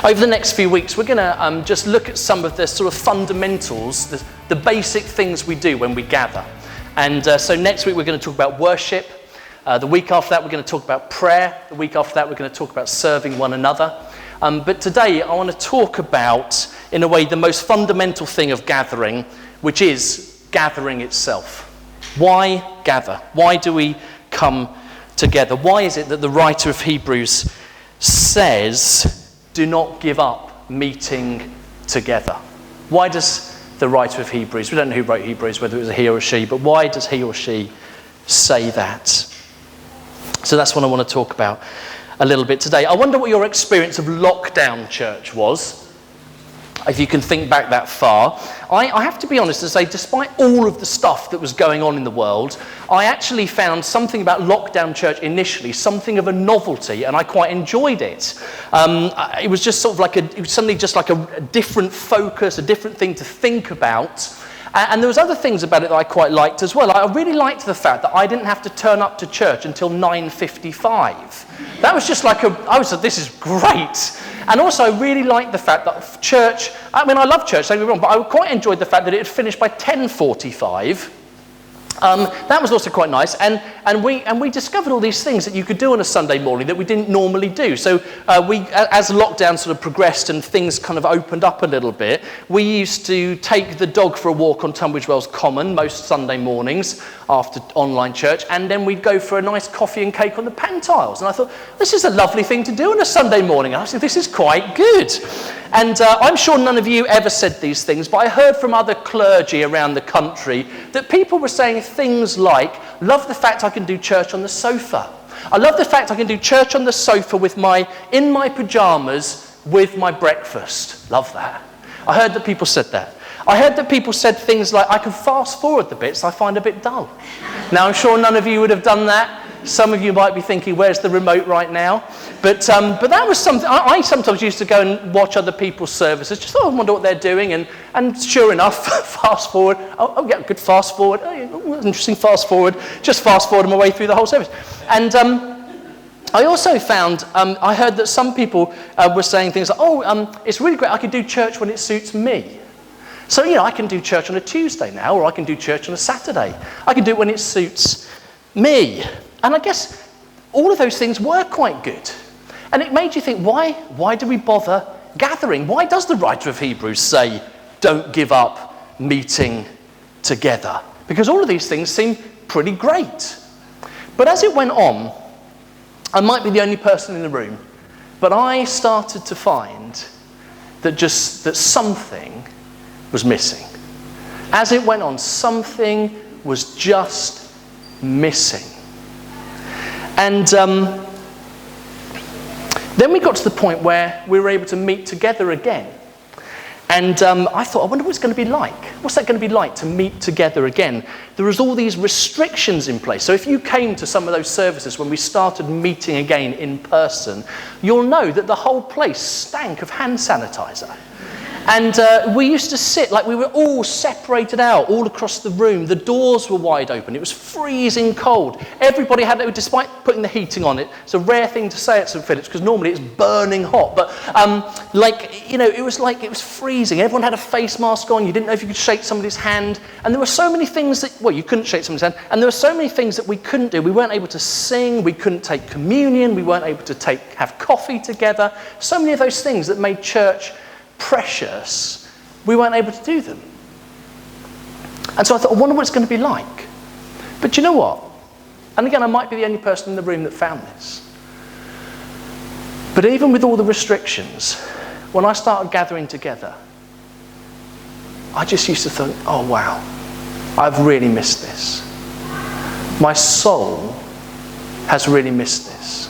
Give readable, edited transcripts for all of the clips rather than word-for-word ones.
Over the next few weeks, we're going to just look at some of the sort of fundamentals, the basic things we do when we gather. And so next week, we're going to talk about worship. The week after that, we're going to talk about prayer. The week after that, we're going to talk about serving one another. But today, I want to talk about, in a way, the most fundamental thing of gathering, which is gathering itself. Why gather? Why do we come together? Why is it that the writer of Hebrews says, do not give up meeting together? Why does the writer of Hebrews, we don't know who wrote Hebrews, whether it was a he or a she, but why does he or she say that? So that's what I want to talk about a little bit today. I wonder what your experience of lockdown church was, if you can think back that far. I have to be honest and say, despite all of the stuff that was going on in the world, I actually found something about lockdown church initially, something of a novelty, and I quite enjoyed it. It was just sort of like it was suddenly just like a different focus, a different thing to think about. And there was other things about it that I quite liked as well. I really liked the fact that I didn't have to turn up to church until 9:55. That was just like I was like, this is great. And also I really liked the fact that church, I mean, I love church, don't get me wrong, but I quite enjoyed the fact that it had finished by 10:45. That was also quite nice, and we discovered all these things that you could do on a Sunday morning that we didn't normally do. So as lockdown sort of progressed and things kind of opened up a little bit, we used to take the dog for a walk on Tunbridge Wells Common most Sunday mornings after online church, and then we'd go for a nice coffee and cake on the Pantiles. And I thought, this is a lovely thing to do on a Sunday morning. And I said, this is quite good. And I'm sure none of you ever said these things, but I heard from other clergy around the country that people were saying things like, love the fact I can do church on the sofa. I love the fact I can do church on the sofa in my pajamas with my breakfast. Love that. I heard that people said that. I heard that people said things like, I can fast forward the bits I find a bit dull. Now, I'm sure none of you would have done that. Some of you might be thinking, where's the remote right now? But that was something, I sometimes used to go and watch other people's services, just I wonder what they're doing, and sure enough, fast forward, oh yeah, good fast forward, interesting fast forward, just fast forward my way through the whole service. And I also found, I heard that some people were saying things like, it's really great, I can do church when it suits me. So, I can do church on a Tuesday now, or I can do church on a Saturday. I can do it when it suits me. And I guess all of those things were quite good. And it made you think, why do we bother gathering? Why does the writer of Hebrews say, don't give up meeting together? Because all of these things seem pretty great. But as it went on, I might be the only person in the room, but I started to find that something was missing. As it went on, something was just missing. And then we got to the point where we were able to meet together again. And I thought, I wonder what it's going to be like. What's that going to be like to meet together again? There was all these restrictions in place. So if you came to some of those services when we started meeting again in person, you'll know that the whole place stank of hand sanitizer. And we used to sit like we were all separated out all across the room. The doors were wide open. It was freezing cold. Everybody had, despite putting the heating on it, it's a rare thing to say at St. Philip's because normally it's burning hot. But it was freezing. Everyone had a face mask on. You didn't know if you could shake somebody's hand. And there were so many things you couldn't shake somebody's hand. And there were so many things that we couldn't do. We weren't able to sing. We couldn't take communion. We weren't able to have coffee together. So many of those things that made church precious, we weren't able to do them. And so I thought, I wonder what it's going to be like. But you know what? And again, I might be the only person in the room that found this. But even with all the restrictions, when I started gathering together, I just used to think, oh wow, I've really missed this. My soul has really missed this.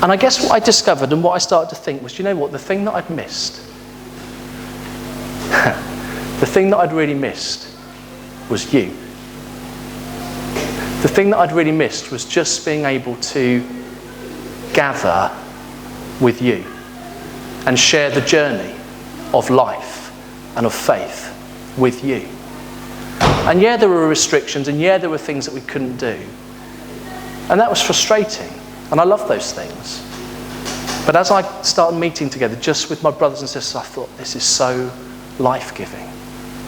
And I guess what I discovered and what I started to think was, you know what, the thing that I'd missed, the thing that I'd really missed was you. The thing that I'd really missed was just being able to gather with you and share the journey of life and of faith with you. And yeah, there were restrictions, and yeah, there were things that we couldn't do. And that was frustrating. And I love those things. But as I started meeting together just with my brothers and sisters, I thought, this is so life-giving.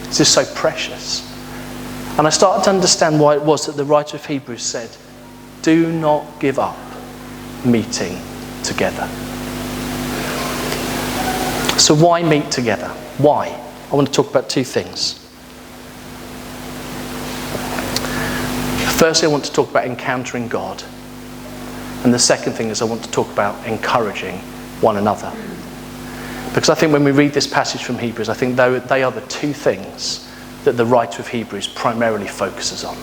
This is so precious. And I started to understand why it was that the writer of Hebrews said, do not give up meeting together. So why meet together? Why? I want to talk about two things. Firstly, I want to talk about encountering God. And the second thing is I want to talk about encouraging one another. Because I think when we read this passage from Hebrews, I think they are the two things that the writer of Hebrews primarily focuses on.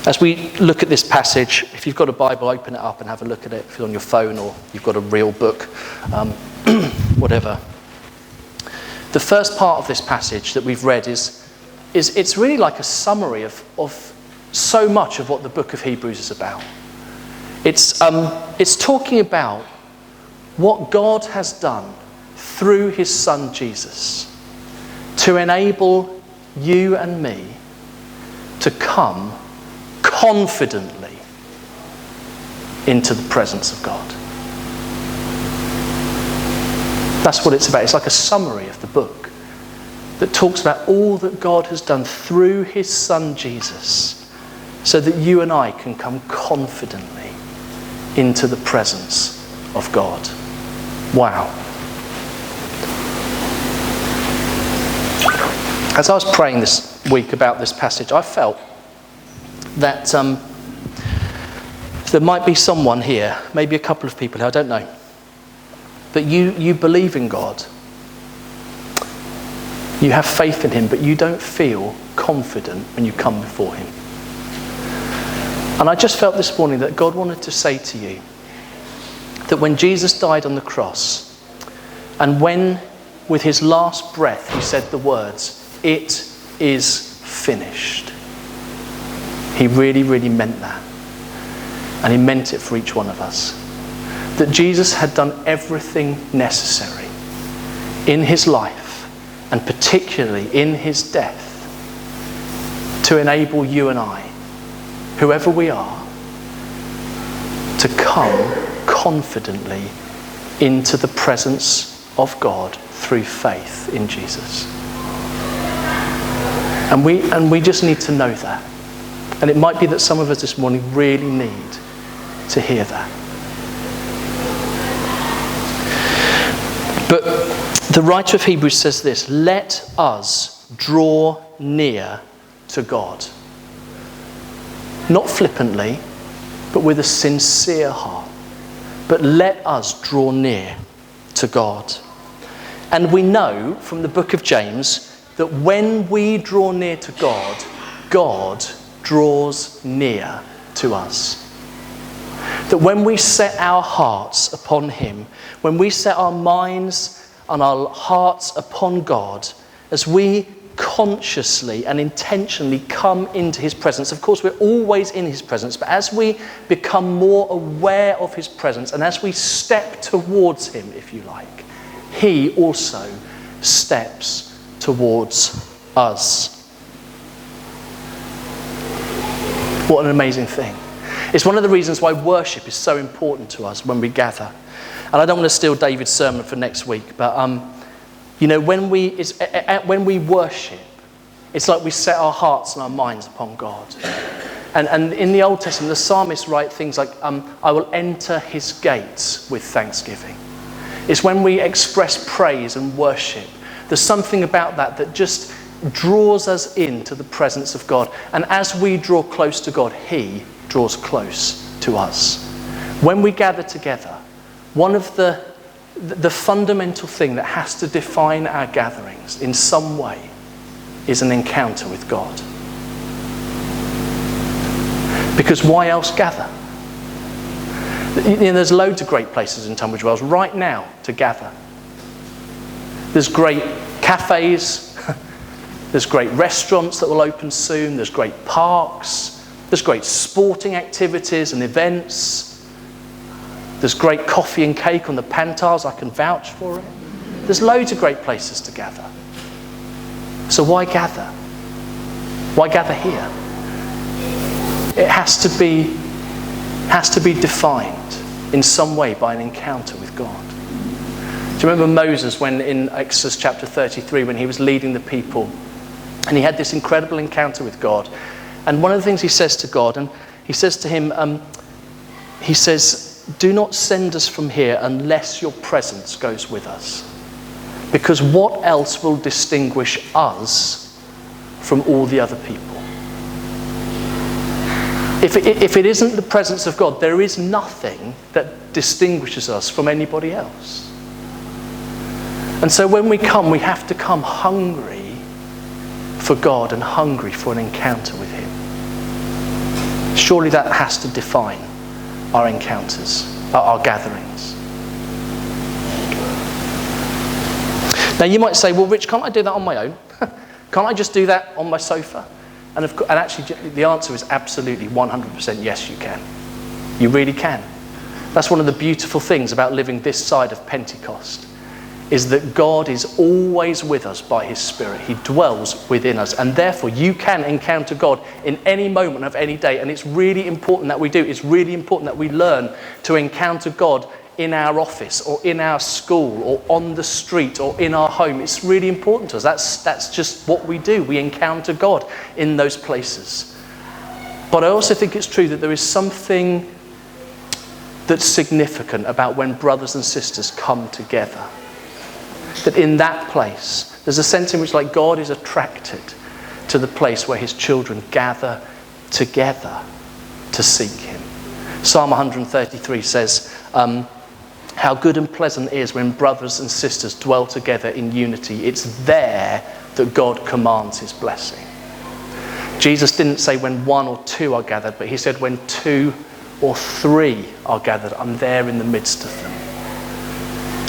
As we look at this passage, if you've got a Bible, open it up and have a look at it. If you're on your phone or you've got a real book, whatever. The first part of this passage that we've read is it's really like a summary of so much of what the book of Hebrews is about. It's talking about what God has done through his son Jesus to enable you and me to come confidently into the presence of God. That's what it's about. It's like a summary of the book that talks about all that God has done through his son Jesus so that you and I can come confidently into the presence of God. Wow. As I was praying this week about this passage, I felt that there might be someone here, maybe a couple of people, I don't know, but you believe in God, you have faith in him, but you don't feel confident when you come before him. And I just felt this morning that God wanted to say to you that when Jesus died on the cross, and when with his last breath he said the words, "It is finished," he really, really meant that. And he meant it for each one of us. That Jesus had done everything necessary in his life, and particularly in his death, to enable you and I, whoever we are, to come confidently into the presence of God through faith in Jesus. And we just need to know that. And it might be that some of us this morning really need to hear that. But the writer of Hebrews says this, let us draw near to God. Not flippantly, but with a sincere heart. But let us draw near to God. And we know from the book of James that when we draw near to God, God draws near to us. That when we set our hearts upon him, when we set our minds and our hearts upon God, as we consciously and intentionally come into his presence, of course we're always in his presence, but as we become more aware of his presence and as we step towards him, if you like, he also steps towards us. What an amazing thing. It's one of the reasons why worship is so important to us when we gather. And I don't want to steal David's sermon for next week, but when we worship, it's like we set our hearts and our minds upon God. And in the Old Testament, the psalmists write things like, I will enter his gates with thanksgiving. It's when we express praise and worship. There's something about that just draws us into the presence of God. And as we draw close to God, he draws close to us. When we gather together, one of the fundamental thing that has to define our gatherings in some way is an encounter with God. Because why else gather? There's loads of great places in Tunbridge Wells right now to gather. There's great cafes, there's great restaurants that will open soon, there's great parks, there's great sporting activities and events. There's great coffee and cake on the Pantars, I can vouch for it. There's loads of great places to gather. So why gather? Why gather here? It has to be defined. in some way by an encounter with God. Do you remember Moses when in Exodus chapter 33 when he was leading the people and he had this incredible encounter with God? And one of the things he says to God, and he says to him, he says, do not send us from here unless your presence goes with us. Because what else will distinguish us from all the other people? If it isn't the presence of God, there is nothing that distinguishes us from anybody else. And so when we come, we have to come hungry for God and hungry for an encounter with him. Surely that has to define our encounters, our gatherings. Now you might say, well, Rich, can't I do that on my own? Can't I just do that on my sofa? And actually, the answer is absolutely 100% yes, you can. You really can. That's one of the beautiful things about living this side of Pentecost, is that God is always with us by his Spirit. He dwells within us. And therefore, you can encounter God in any moment of any day. And it's really important that we do. It's really important that we learn to encounter God in our office or in our school or on the street or in our home. It's really important to us. That's just what we do. We encounter God in those places. But I also think it's true that there is something that's significant about when brothers and sisters come together. That in that place, there's a sense in which like God is attracted to the place where his children gather together to seek him. Psalm 133 says, how good and pleasant it is when brothers and sisters dwell together in unity. It's there that God commands his blessing. Jesus didn't say when one or two are gathered, but he said when two or three are gathered, I'm there in the midst of them.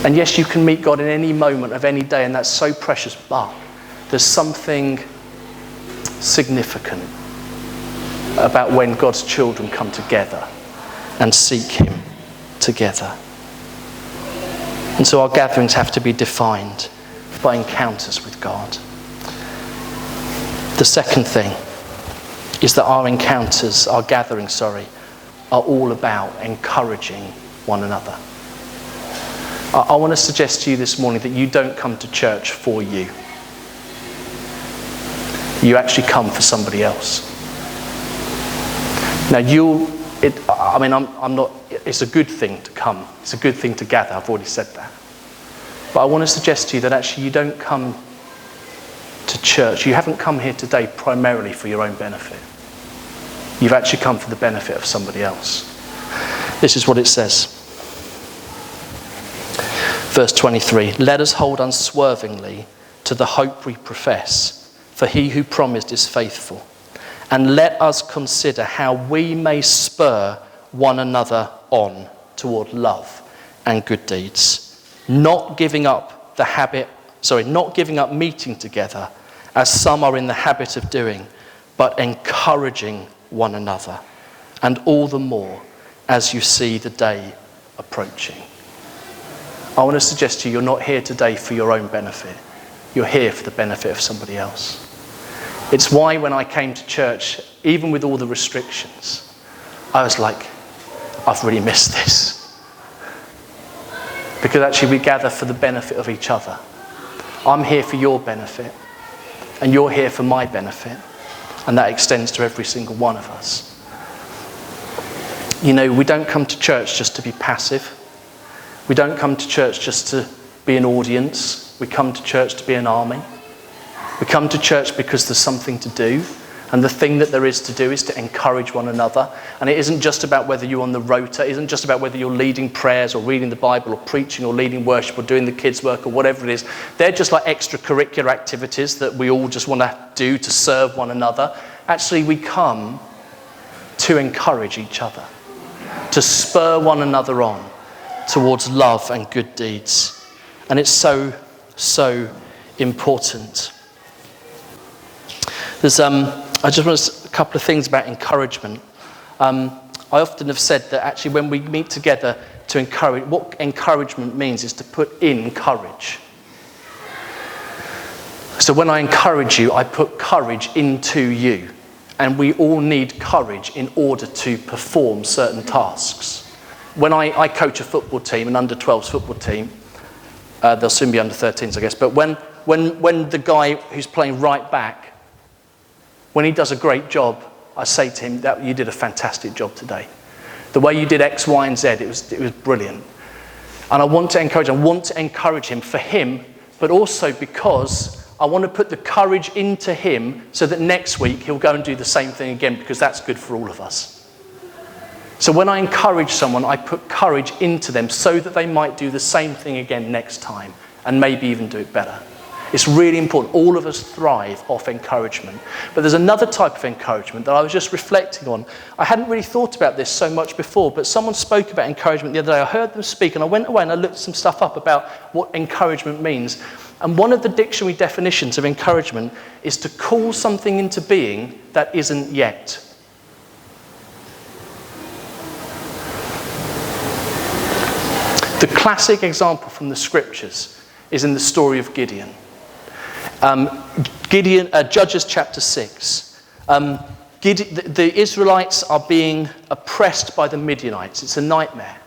And yes, you can meet God in any moment of any day, and that's so precious, but there's something significant about when God's children come together and seek him together. And so our gatherings have to be defined by encounters with God. The second thing is that our encounters, our gatherings, are all about encouraging one another. I want to suggest to you this morning that you don't come to church for you. You actually come for somebody else. Now it's a good thing to come. It's a good thing to gather. I've already said that. But I want to suggest to you that actually you don't come to church. You haven't come here today primarily for your own benefit. You've actually come for the benefit of somebody else. This is what it says. Verse 23, let us hold unswervingly to the hope we profess, for he who promised is faithful. And let us consider how we may spur one another on toward love and good deeds, not giving up meeting together, as some are in the habit of doing, but encouraging one another, and all the more as you see the day approaching. I want to suggest to you, you're not here today for your own benefit. You're here for the benefit of somebody else. It's why when I came to church, even with all the restrictions, I was like, I've really missed this. Because actually we gather for the benefit of each other. I'm here for your benefit, and you're here for my benefit, and that extends to every single one of us. You know, we don't come to church just to be passive. We don't come to church just to be an audience. We come to church to be an army. We come to church because there's something to do. And the thing that there is to do is to encourage one another. And it isn't just about whether you're on the rota. It isn't just about whether you're leading prayers or reading the Bible or preaching or leading worship or doing the kids' work or whatever it is. They're just like extracurricular activities that we all just want to do to serve one another. Actually, we come to encourage each other, to spur one another on towards love and good deeds. And it's so, so important. There's I just want a couple of things about encouragement. I often have said that actually when we meet together to encourage, what encouragement means is to put in courage. So when I encourage you, I put courage into you. And we all need courage in order to perform certain tasks. when I coach a football team, an under-12s football team, they'll soon be under-13s, I guess, but when the guy who's playing right back, when he does a great job, I say to him, that you did a fantastic job today. The way you did X, Y, and Z, it was brilliant. And I want to encourage him for him, but also because I want to put the courage into him so that next week he'll go and do the same thing again, because that's good for all of us. So when I encourage someone, I put courage into them so that they might do the same thing again next time and maybe even do it better. It's really important. All of us thrive off encouragement. But there's another type of encouragement that I was just reflecting on. I hadn't really thought about this so much before, but someone spoke about encouragement the other day. I heard them speak, and I went away and I looked some stuff up about what encouragement means. And one of the dictionary definitions of encouragement is to call something into being that isn't yet. The classic example from the scriptures is in the story of Gideon. Judges chapter 6. The Israelites are being oppressed by the Midianites. It's a nightmare.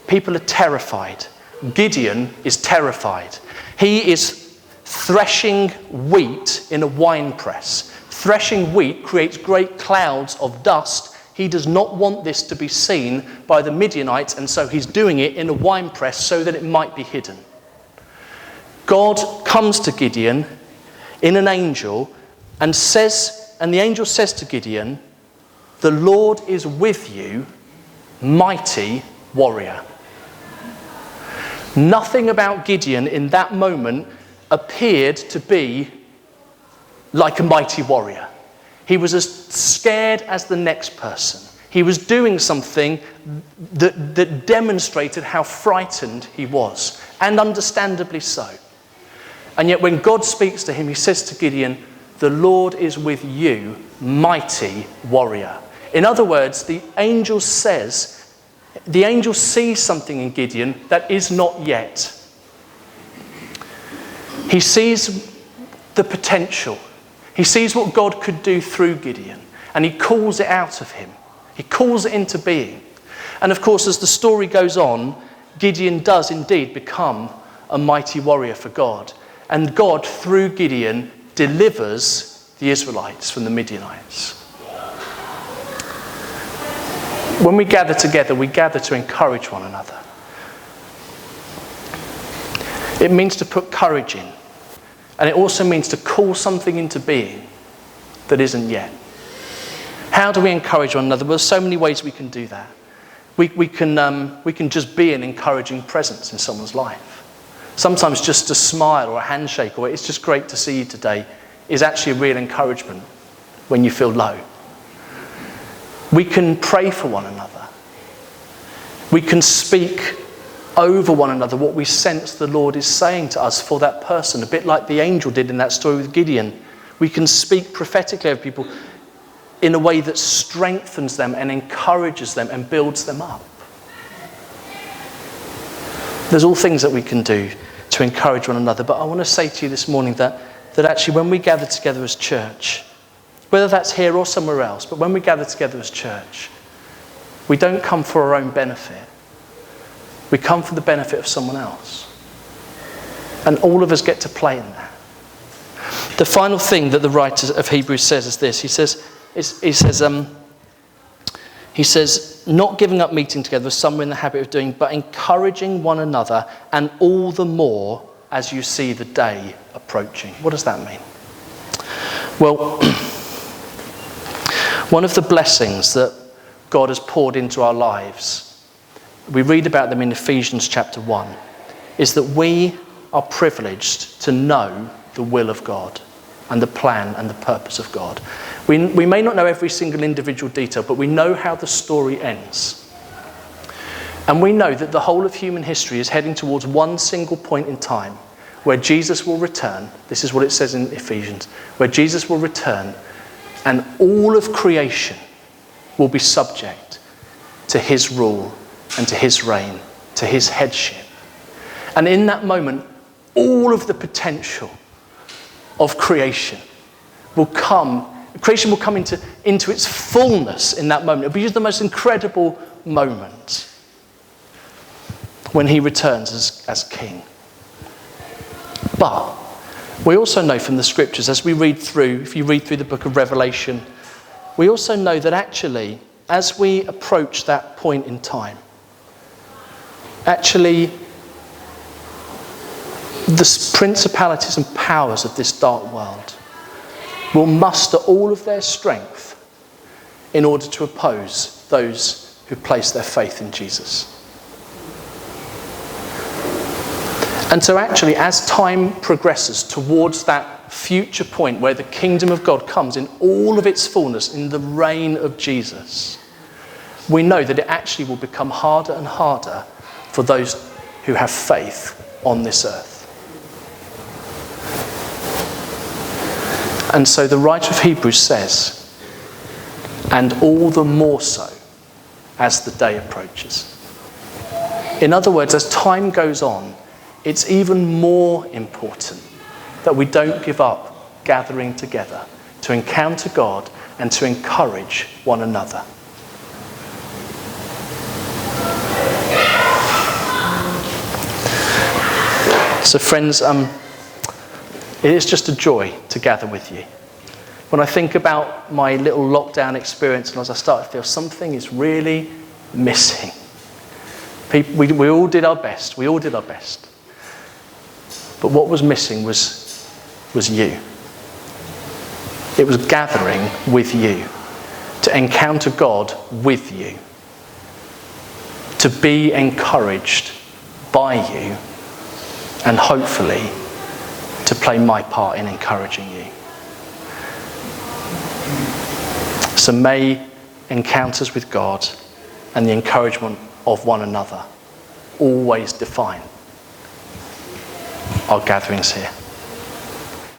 People are terrified. Gideon is terrified. He is threshing wheat in a wine press. Threshing wheat creates great clouds of dust. He does not want this to be seen by the Midianites, and so he's doing it in a wine press so that it might be hidden. God comes to Gideon in an angel and the angel says to Gideon, "The Lord is with you, mighty warrior." Nothing about Gideon in that moment appeared to be like a mighty warrior. He was as scared as the next person. He was doing something that demonstrated how frightened he was, and understandably so. And yet when God speaks to him, he says to Gideon, "The Lord is with you, mighty warrior." In other words, the angel sees something in Gideon that is not yet. He sees the potential. He sees what God could do through Gideon, and he calls it out of him. He calls it into being. And of course, as the story goes on, Gideon does indeed become a mighty warrior for God. And God, through Gideon, delivers the Israelites from the Midianites. When we gather together, we gather to encourage one another. It means to put courage in. And it also means to call something into being that isn't yet. How do we encourage one another? Well, there's so many ways we can do that. We can just be an encouraging presence in someone's life. Sometimes just a smile or a handshake or "it's just great to see you today" is actually a real encouragement when you feel low. We can pray for one another. We can speak over one another what we sense the Lord is saying to us for that person, a bit like the angel did in that story with Gideon. We can speak prophetically over people in a way that strengthens them and encourages them and builds them up. There's all things that we can do to encourage one another, but I want to say to you this morning that actually when we gather together as church, whether that's here or somewhere else, but when we gather together as church, we don't come for our own benefit. We come for the benefit of someone else. And all of us get to play in that. The final thing that the writer of Hebrews says is this. He says, not giving up meeting together as some are in the habit of doing, but encouraging one another, and all the more as you see the day approaching. What does that mean? Well, one of the blessings that God has poured into our lives, we read about them in Ephesians chapter 1, is that we are privileged to know the will of God and the plan and the purpose of God. We may not know every single individual detail, but we know how the story ends. And we know that the whole of human history is heading towards one single point in time where Jesus will return. This is what it says in Ephesians, where Jesus will return and all of creation will be subject to his rule and to his reign, to his headship. And in that moment, all of the potential of creation will come into its fullness in that moment. It'll be just the most incredible moment. when he returns as king. But we also know from the scriptures, as we read through, if you read through the book of Revelation, we also know that actually, as we approach that point in time, actually, the principalities and powers of this dark world will muster all of their strength in order to oppose those who place their faith in Jesus. And so actually, as time progresses towards that future point where the kingdom of God comes in all of its fullness, in the reign of Jesus, we know that it actually will become harder and harder for those who have faith on this earth. And so the writer of Hebrews says, and all the more so as the day approaches. In other words, as time goes on, it's even more important that we don't give up gathering together to encounter God and to encourage one another. So friends, it is just a joy to gather with you. When I think about my little lockdown experience, and as I start to feel something is really missing. We all did our best. We all did our best. But what was missing was you. It was gathering with you, to encounter God with you, to be encouraged by you, and hopefully to play my part in encouraging you. So may encounters with God and the encouragement of one another always define our gatherings here.